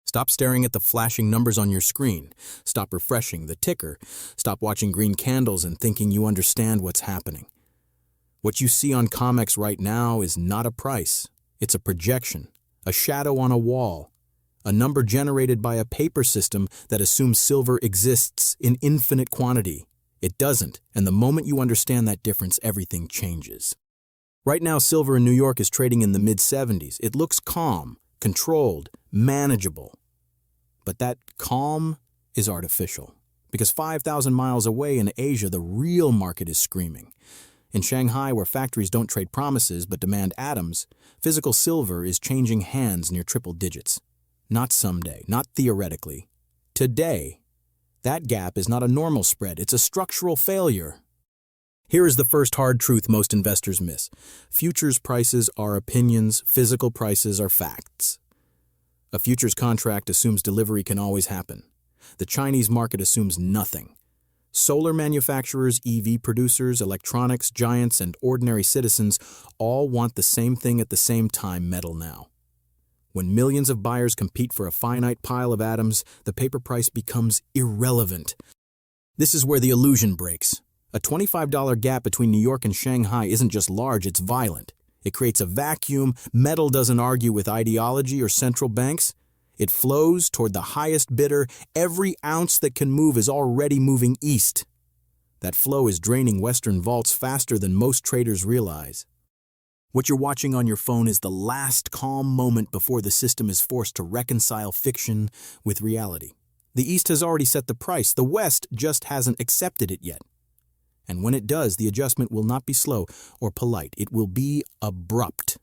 Stop staring at the flashing numbers on your screen. Stop refreshing the ticker. Stop watching green candles and thinking you understand what's happening. What you see on COMEX right now is not a price. It's a projection, a shadow on a wall, a number generated by a paper system that assumes silver exists in infinite quantity. It doesn't, and the moment you understand that difference, everything changes. Right now, silver in New York is trading in the mid-70s. It looks calm, controlled, manageable. But that calm is artificial, because 5,000 miles away in Asia, the real market is screaming. In Shanghai, where factories don't trade promises but demand atoms, physical silver is changing hands near triple digits. Not someday, not theoretically. Today, that gap is not a normal spread, it's a structural failure. Here is the first hard truth most investors miss. Futures prices are opinions, physical prices are facts. A futures contract assumes delivery can always happen. The Chinese market assumes nothing. Solar manufacturers, EV producers, electronics giants, and ordinary citizens all want the same thing at the same time: metal now. When millions of buyers compete for a finite pile of atoms, the paper price becomes irrelevant. This is where the illusion breaks. A $25 gap between New York and Shanghai isn't just large, it's violent. It creates a vacuum. Metal doesn't argue with ideology or central banks. It flows toward the highest bidder. Every ounce that can move is already moving east. That flow is draining Western vaults faster than most traders realize. What you're watching on your phone is the last calm moment before the system is forced to reconcile fiction with reality. The East has already set the price. The West just hasn't accepted it yet. And when it does, the adjustment will not be slow or polite. It will be abrupt.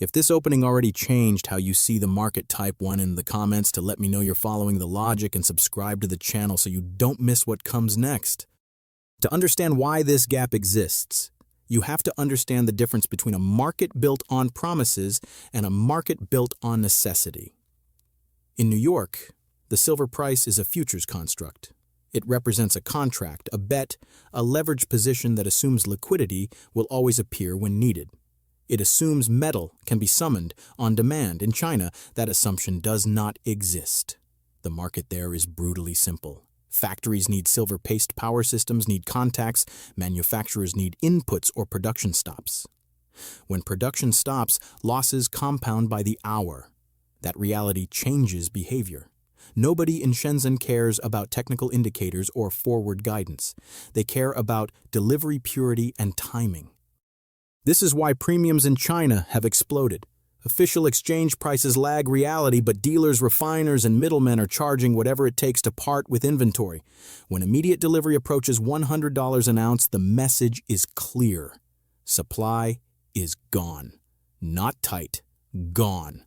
If this opening already changed how you see the market, type 1 in the comments to let me know you're following the logic, and subscribe to the channel so you don't miss what comes next. To understand why this gap exists, you have to understand the difference between a market built on promises and a market built on necessity. In New York, the silver price is a futures construct. It represents a contract, a bet, a leveraged position that assumes liquidity will always appear when needed. It assumes metal can be summoned on demand. In China, that assumption does not exist. The market there is brutally simple. Factories need silver paste, power systems need contacts, manufacturers need inputs or production stops. When production stops, losses compound by the hour. That reality changes behavior. Nobody in Shenzhen cares about technical indicators or forward guidance. They care about delivery purity and timing. This is why premiums in China have exploded. Official exchange prices lag reality, but dealers, refiners, and middlemen are charging whatever it takes to part with inventory. When immediate delivery approaches $100 an ounce, the message is clear. Supply is gone. Not tight. Gone.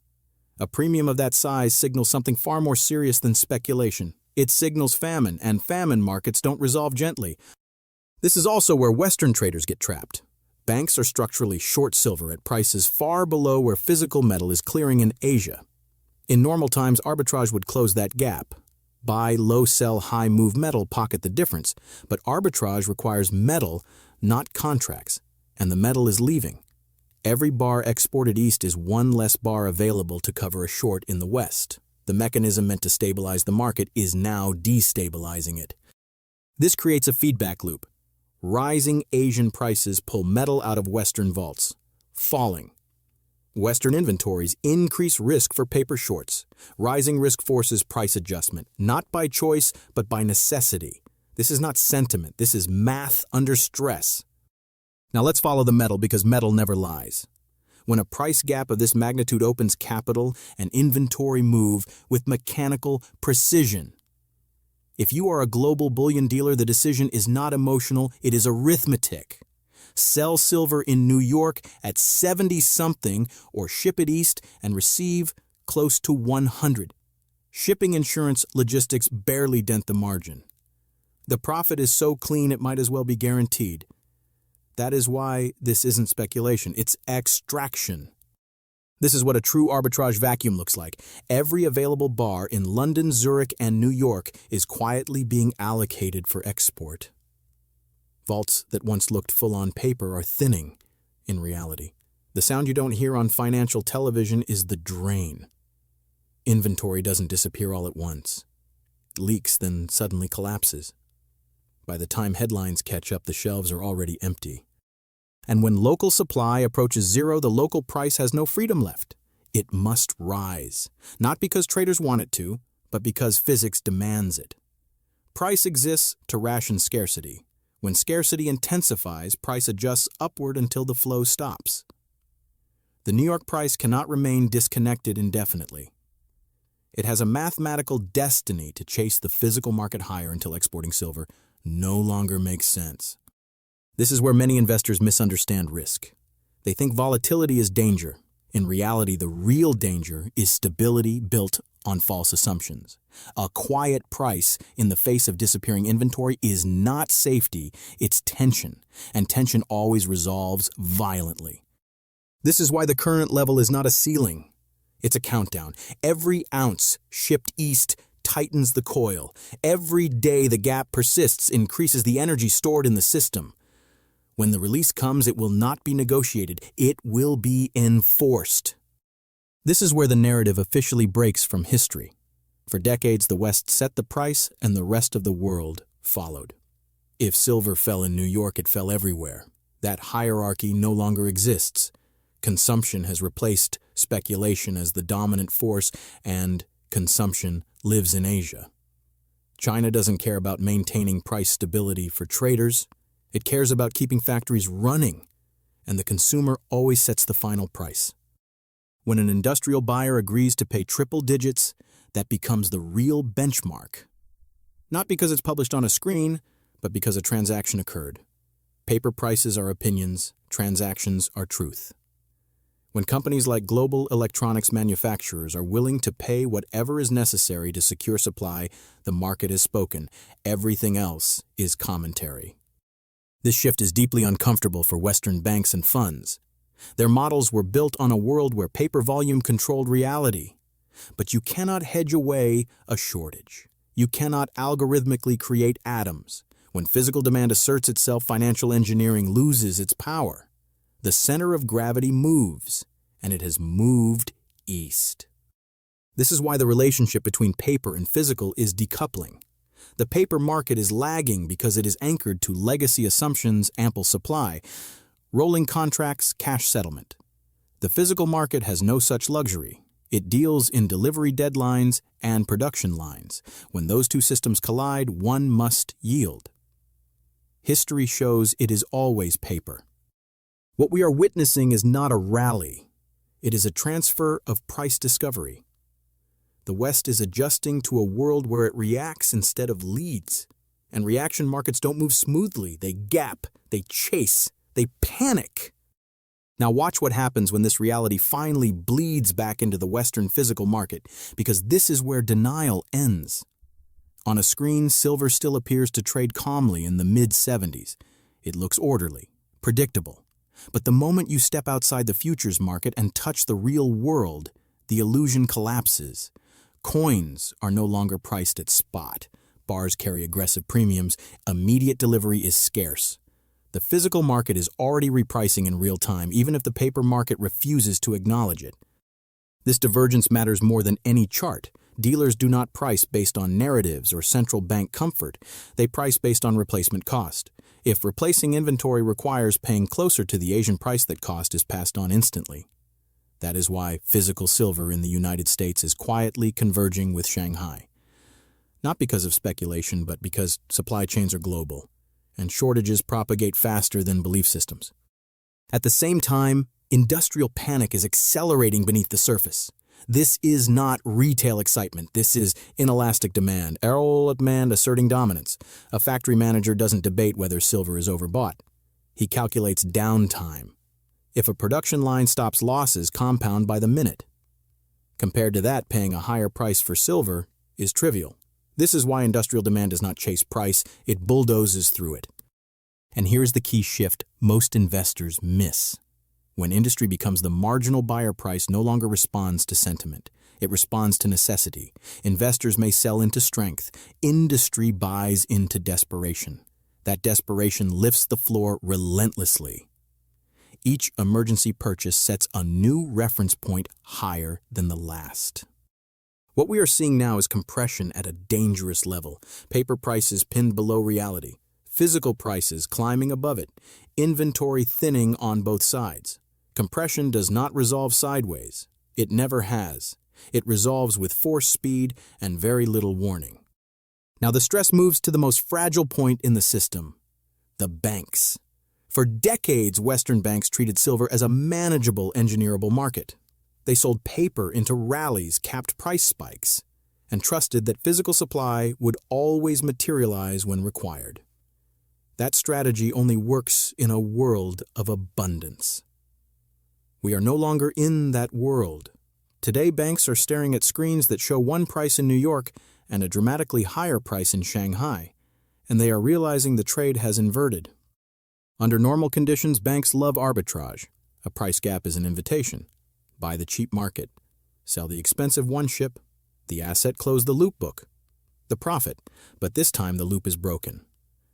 A premium of that size signals something far more serious than speculation. It signals famine, and famine markets don't resolve gently. This is also where Western traders get trapped. Banks are structurally short silver at prices far below where physical metal is clearing in Asia. In normal times, arbitrage would close that gap. Buy low, sell high, move metal, pocket the difference. But arbitrage requires metal, not contracts, and the metal is leaving. Every bar exported east is one less bar available to cover a short in the west. The mechanism meant to stabilize the market is now destabilizing it. This creates a feedback loop. Rising Asian prices pull metal out of Western vaults. Falling. Western inventories increase risk for paper shorts. Rising risk forces price adjustment, not by choice, but by necessity. This is not sentiment. This is math under stress. Now let's follow the metal, because metal never lies. When a price gap of this magnitude opens, capital and inventory move with mechanical precision. If you are a global bullion dealer, the decision is not emotional, it is arithmetic. Sell silver in New York at 70-something or ship it east and receive close to 100. Shipping, insurance, logistics barely dent the margin. The profit is so clean it might as well be guaranteed. That is why this isn't speculation, it's extraction. This is what a true arbitrage vacuum looks like. Every available bar in London, Zurich, and New York is quietly being allocated for export. Vaults that once looked full on paper are thinning in reality. The sound you don't hear on financial television is the drain. Inventory doesn't disappear all at once. It leaks, then suddenly collapses. By the time headlines catch up, the shelves are already empty. And when local supply approaches zero, the local price has no freedom left. It must rise, not because traders want it to, but because physics demands it. Price exists to ration scarcity. When scarcity intensifies, price adjusts upward until the flow stops. The New York price cannot remain disconnected indefinitely. It has a mathematical destiny to chase the physical market higher until exporting silver no longer makes sense. This is where many investors misunderstand risk. They think volatility is danger. In reality, the real danger is stability built on false assumptions. A quiet price in the face of disappearing inventory is not safety, it's tension, and tension always resolves violently. This is why the current level is not a ceiling. It's a countdown. Every ounce shipped east tightens the coil. Every day the gap persists, increases the energy stored in the system. When the release comes, it will not be negotiated. It will be enforced. This is where the narrative officially breaks from history. For decades, the West set the price and the rest of the world followed. If silver fell in New York, it fell everywhere. That hierarchy no longer exists. Consumption has replaced speculation as the dominant force, and consumption lives in Asia. China doesn't care about maintaining price stability for traders. It cares about keeping factories running, and the consumer always sets the final price. When an industrial buyer agrees to pay triple digits, that becomes the real benchmark. Not because it's published on a screen, but because a transaction occurred. Paper prices are opinions, transactions are truth. When companies like global electronics manufacturers are willing to pay whatever is necessary to secure supply, the market has spoken. Everything else is commentary. This shift is deeply uncomfortable for Western banks and funds. Their models were built on a world where paper volume controlled reality. But you cannot hedge away a shortage. You cannot algorithmically create atoms. When physical demand asserts itself, financial engineering loses its power. The center of gravity moves, and it has moved east. This is why the relationship between paper and physical is decoupling. The paper market is lagging because it is anchored to legacy assumptions, ample supply, rolling contracts, cash settlement. The physical market has no such luxury. It deals in delivery deadlines and production lines. When those two systems collide, one must yield. History shows it is always paper. What we are witnessing is not a rally. It is a transfer of price discovery. The West is adjusting to a world where it reacts instead of leads. And reaction markets don't move smoothly. They gap, they chase, they panic. Now watch what happens when this reality finally bleeds back into the Western physical market, because this is where denial ends. On a screen, silver still appears to trade calmly in the mid-70s. It looks orderly, predictable. But the moment you step outside the futures market and touch the real world, the illusion collapses. Coins are no longer priced at spot. Bars carry aggressive premiums. Immediate delivery is scarce. The physical market is already repricing in real time, even if the paper market refuses to acknowledge it. This divergence matters more than any chart. Dealers do not price based on narratives or central bank comfort. They price based on replacement cost. If replacing inventory requires paying closer to the Asian price, that cost is passed on instantly. That is why physical silver in the United States is quietly converging with Shanghai. Not because of speculation, but because supply chains are global, and shortages propagate faster than belief systems. At the same time, industrial panic is accelerating beneath the surface. This is not retail excitement. This is inelastic demand, arrow demand asserting dominance. A factory manager doesn't debate whether silver is overbought. He calculates downtime. If a production line stops, losses compound by the minute. Compared to that, paying a higher price for silver is trivial. This is why industrial demand does not chase price, it bulldozes through it. And here's the key shift most investors miss. When industry becomes the marginal buyer, price no longer responds to sentiment. It responds to necessity. Investors may sell into strength. Industry buys into desperation. That desperation lifts the floor relentlessly. Each emergency purchase sets a new reference point higher than the last. What we are seeing now is compression at a dangerous level. Paper prices pinned below reality. Physical prices climbing above it. Inventory thinning on both sides. Compression does not resolve sideways. It never has. It resolves with force speed and very little warning. Now the stress moves to the most fragile point in the system, the banks. For decades, Western banks treated silver as a manageable, engineerable market. They sold paper into rallies, capped price spikes, and trusted that physical supply would always materialize when required. That strategy only works in a world of abundance. We are no longer in that world. Today, banks are staring at screens that show one price in New York and a dramatically higher price in Shanghai, and they are realizing the trade has inverted. Under normal conditions, banks love arbitrage. A price gap is an invitation. Buy the cheap market. Sell the expensive one ship. The asset, close the loop book. The profit, but this time the loop is broken.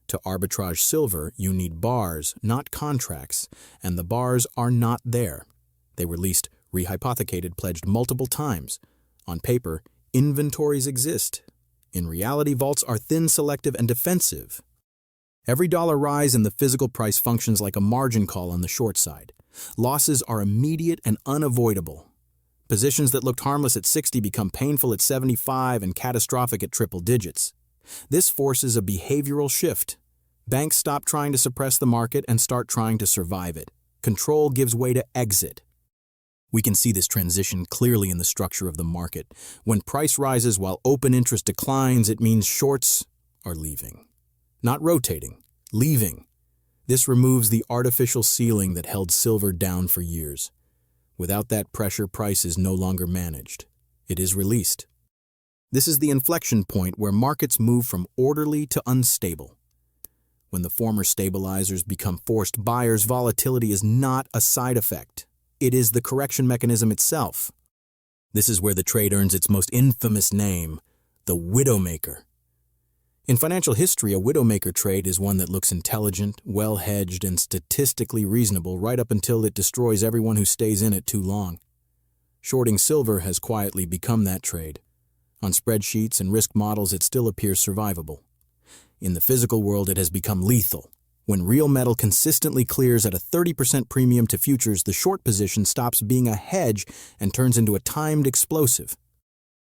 To arbitrage silver, you need bars, not contracts, and the bars are not there. They were leased, rehypothecated, pledged multiple times. On paper, inventories exist. In reality, vaults are thin, selective, and defensive. Every dollar rise in the physical price functions like a margin call on the short side. Losses are immediate and unavoidable. Positions that looked harmless at 60 become painful at 75 and catastrophic at triple digits. This forces a behavioral shift. Banks stop trying to suppress the market and start trying to survive it. Control gives way to exit. We can see this transition clearly in the structure of the market. When price rises while open interest declines, it means shorts are leaving. Not rotating, leaving. This removes the artificial ceiling that held silver down for years. Without that pressure, price is no longer managed. It is released. This is the inflection point where markets move from orderly to unstable. When the former stabilizers become forced buyers, volatility is not a side effect. It is the correction mechanism itself. This is where the trade earns its most infamous name, the widowmaker. In financial history, a widowmaker trade is one that looks intelligent, well-hedged, and statistically reasonable right up until it destroys everyone who stays in it too long. Shorting silver has quietly become that trade. On spreadsheets and risk models, it still appears survivable. In the physical world, it has become lethal. When real metal consistently clears at a 30% premium to futures, the short position stops being a hedge and turns into a timed explosive.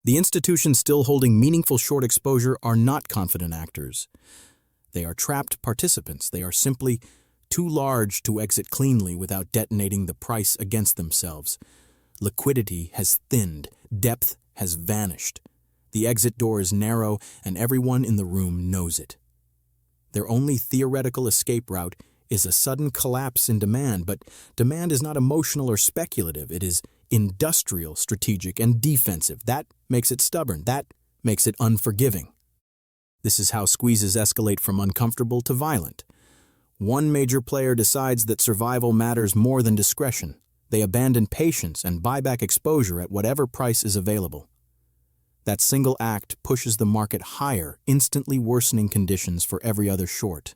The institutions still holding meaningful short exposure are not confident actors. They are trapped participants. They are simply too large to exit cleanly without detonating the price against themselves. Liquidity has thinned. Depth has vanished. The exit door is narrow, and everyone in the room knows it. Their only theoretical escape route is a sudden collapse in demand, but demand is not emotional or speculative. It is industrial, strategic, and defensive. That makes it stubborn. That makes it unforgiving. This is how squeezes escalate from uncomfortable to violent. One major player decides that survival matters more than discretion. They abandon patience and buy back exposure at whatever price is available. That single act pushes the market higher, instantly worsening conditions for every other short.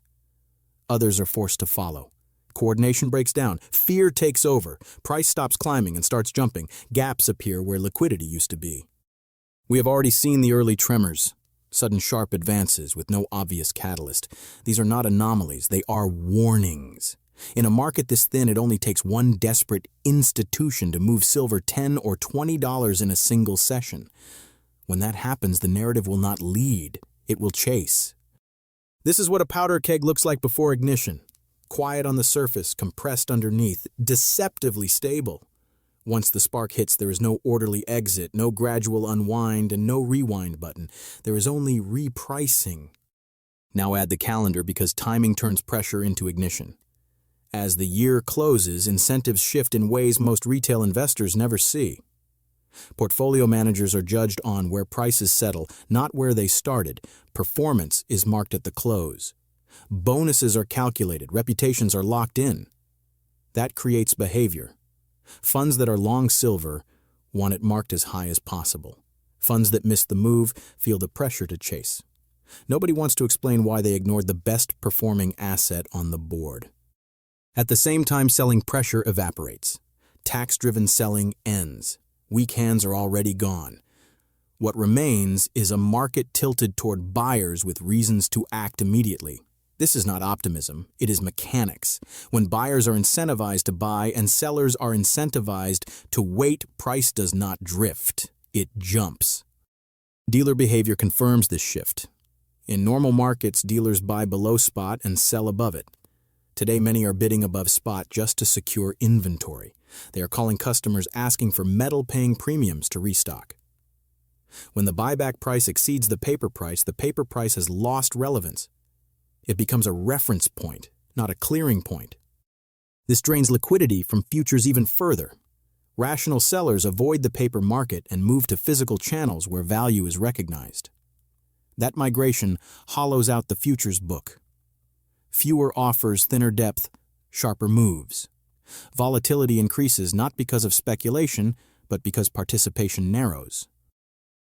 Others are forced to follow. Coordination breaks down. Fear takes over. Price stops climbing and starts jumping. Gaps appear where liquidity used to be. We have already seen the early tremors, sudden sharp advances with no obvious catalyst. These are not anomalies. They are warnings. In a market this thin, it only takes one desperate institution to move silver $10 or $20 in a single session. When that happens, the narrative will not lead. It will chase. This is what a powder keg looks like before ignition. Quiet on the surface, compressed underneath, deceptively stable. Once the spark hits, there is no orderly exit, no gradual unwind, and no rewind button. There is only repricing. Now add the calendar because timing turns pressure into ignition. As the year closes, incentives shift in ways most retail investors never see. Portfolio managers are judged on where prices settle, not where they started. Performance is marked at the close. Bonuses are calculated, reputations are locked in. That creates behavior. Funds that are long silver want it marked as high as possible. Funds that miss the move feel the pressure to chase. Nobody wants to explain why they ignored the best performing asset on the board. At the same time, selling pressure evaporates. Tax-driven selling ends. Weak hands are already gone. What remains is a market tilted toward buyers with reasons to act immediately. This is not optimism, it is mechanics. When buyers are incentivized to buy and sellers are incentivized to wait, price does not drift, it jumps. Dealer behavior confirms this shift. In normal markets, dealers buy below spot and sell above it. Today, many are bidding above spot just to secure inventory. They are calling customers asking for metal-paying premiums to restock. When the buyback price exceeds the paper price has lost relevance. It becomes a reference point, not a clearing point. This drains liquidity from futures even further. Rational sellers avoid the paper market and move to physical channels where value is recognized. That migration hollows out the futures book. Fewer offers, thinner depth, sharper moves. Volatility increases not because of speculation, but because participation narrows.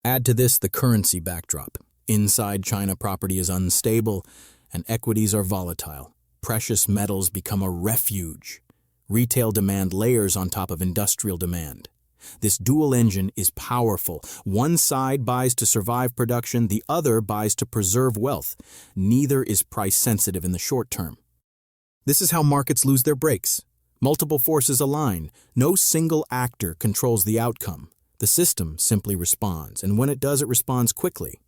Add to this the currency backdrop. Inside China, property is unstable, and equities are volatile. Precious metals become a refuge. Retail demand layers on top of industrial demand. This dual engine is powerful. One side buys to survive production, the other buys to preserve wealth. Neither is price sensitive in the short term. This is how markets lose their brakes. Multiple forces align. No single actor controls the outcome. The system simply responds, and when it does, it responds quickly.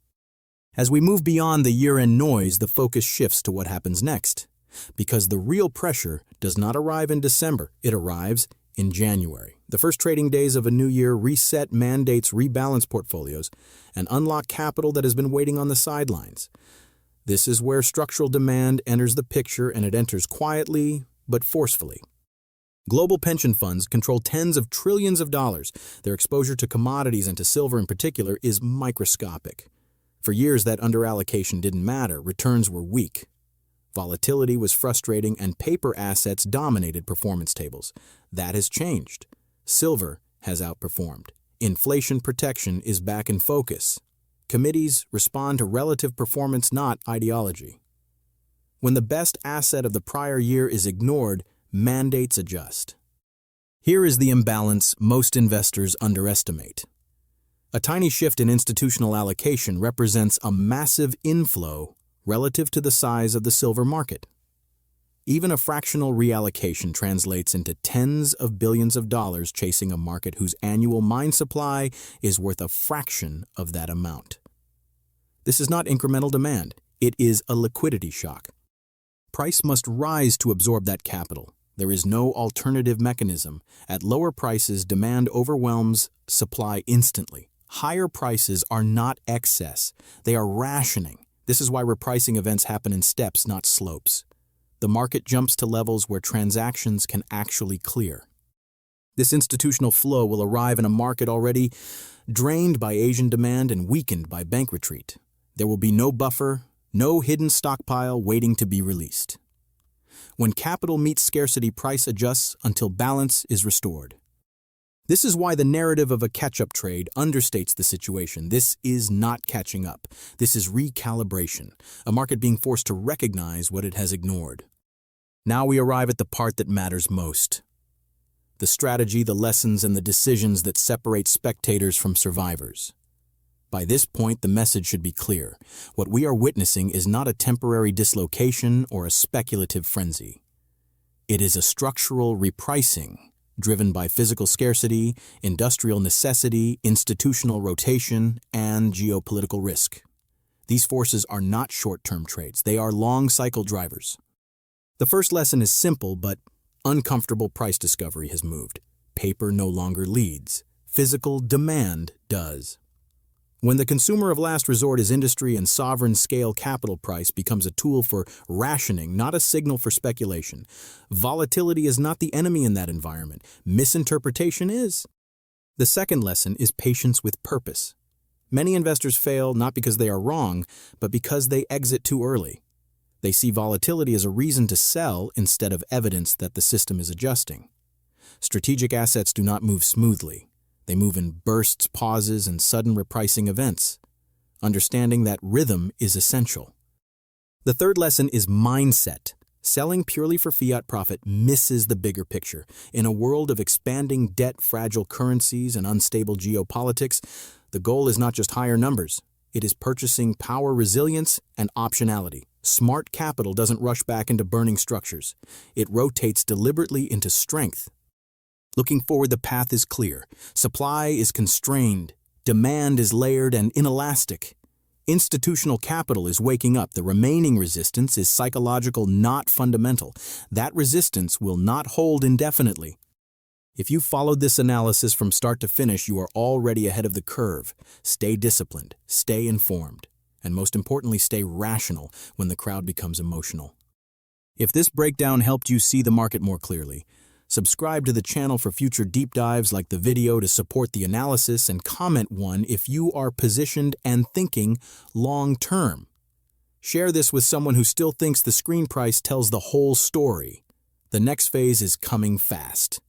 As we move beyond the year-end noise, the focus shifts to what happens next. Because the real pressure does not arrive in December, it arrives in January. The first trading days of a new year reset mandates, rebalance portfolios, and unlock capital that has been waiting on the sidelines. This is where structural demand enters the picture, and it enters quietly but forcefully. Global pension funds control tens of trillions of dollars. Their exposure to commodities and to silver in particular is microscopic. For years, that underallocation didn't matter. Returns were weak. Volatility was frustrating, and paper assets dominated performance tables. That has changed. Silver has outperformed. Inflation protection is back in focus. Committees respond to relative performance, not ideology. When the best asset of the prior year is ignored, mandates adjust. Here is the imbalance most investors underestimate. A tiny shift in institutional allocation represents a massive inflow relative to the size of the silver market. Even a fractional reallocation translates into tens of billions of dollars chasing a market whose annual mine supply is worth a fraction of that amount. This is not incremental demand, it is a liquidity shock. Price must rise to absorb that capital. There is no alternative mechanism. At lower prices, demand overwhelms supply instantly. Higher prices are not excess, they are rationing. This is why repricing events happen in steps, not slopes. The market jumps to levels where transactions can actually clear. This institutional flow will arrive in a market already drained by Asian demand and weakened by bank retreat. There will be no buffer, no hidden stockpile waiting to be released. When capital meets scarcity, price adjusts until balance is restored. This is why the narrative of a catch-up trade understates the situation. This is not catching up. This is recalibration, a market being forced to recognize what it has ignored. Now we arrive at the part that matters most. The strategy, the lessons, and the decisions that separate spectators from survivors. By this point, the message should be clear. What we are witnessing is not a temporary dislocation or a speculative frenzy. It is a structural repricing, driven by physical scarcity, industrial necessity, institutional rotation, and geopolitical risk. These forces are not short-term trades. They are long-cycle drivers. The first lesson is simple, but uncomfortable. Price discovery has moved. Paper no longer leads. Physical demand does. When the consumer of last resort is industry and sovereign-scale capital, price becomes a tool for rationing, not a signal for speculation. Volatility is not the enemy in that environment. Misinterpretation is. The second lesson is patience with purpose. Many investors fail not because they are wrong, but because they exit too early. They see volatility as a reason to sell instead of evidence that the system is adjusting. Strategic assets do not move smoothly. They move in bursts, pauses, and sudden repricing events. Understanding that rhythm is essential. The third lesson is mindset. Selling purely for fiat profit misses the bigger picture. In a world of expanding debt, fragile currencies, and unstable geopolitics, the goal is not just higher numbers. It is purchasing power, resilience, and optionality. Smart capital doesn't rush back into burning structures. It rotates deliberately into strength. Looking forward, the path is clear. Supply is constrained. Demand is layered and inelastic. Institutional capital is waking up. The remaining resistance is psychological, not fundamental. That resistance will not hold indefinitely. If you followed this analysis from start to finish, you are already ahead of the curve. Stay disciplined, stay informed, and most importantly, stay rational when the crowd becomes emotional. If this breakdown helped you see the market more clearly, subscribe to the channel for future deep dives like the video to support the analysis, and comment one if you are positioned and thinking long-term. Share this with someone who still thinks the screen price tells the whole story. The next phase is coming fast.